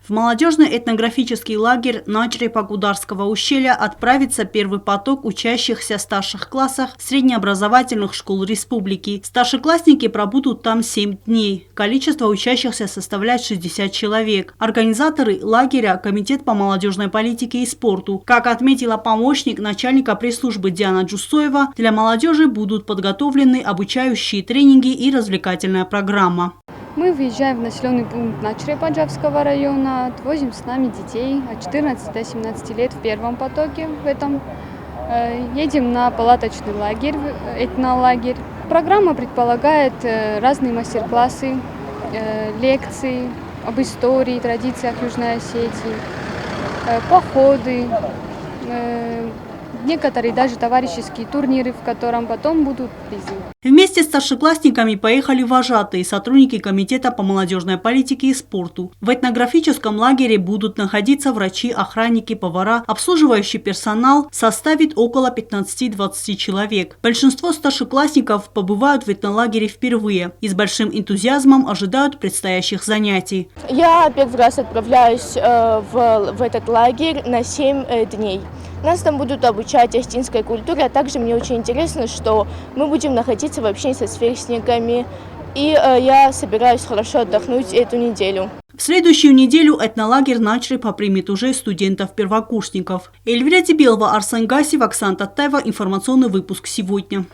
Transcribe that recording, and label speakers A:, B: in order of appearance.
A: В молодежный этнографический лагерь Начрепа-Гударского ущелья отправится первый поток учащихся в старших классах среднеобразовательных школ республики. Старшеклассники пробудут там 7 дней. Количество учащихся составляет 60 человек. Организаторы лагеря – Комитет по молодежной политике и спорту. Как отметила помощник начальника пресс-службы Диана Джусоева, для молодежи будут подготовлены обучающие тренинги и развлекательная программа.
B: Мы въезжаем в населенный пункт Начрепа Джавского района, отвозим с нами детей от 14 до 17 лет в первом потоке в этом. Едем на палаточный лагерь, этнолагерь. Программа предполагает разные мастер-классы, лекции об истории, традициях Южной Осетии, походы, некоторые даже товарищеские турниры, в котором потом будут призы.
A: Вместе с старшеклассниками поехали вожатые, сотрудники Комитета по молодежной политике и спорту. В этнографическом лагере будут находиться врачи, охранники, повара. Обслуживающий персонал составит около 15-20 человек. Большинство старшеклассников побывают в этнолагере впервые и с большим энтузиазмом ожидают предстоящих занятий.
C: Я первый раз отправляюсь в этот лагерь на 7 дней. Нас там будут обучать остинской культуре, а также мне очень интересно, что мы будем находиться в общении со сверстниками, и я собираюсь хорошо отдохнуть эту неделю.
A: В следующую неделю этнолагерь Начрепа примет уже студентов-первокурсников. Эльвира Дебелова, Арсен Гасев, Оксана Татаева. Информационный выпуск сегодня.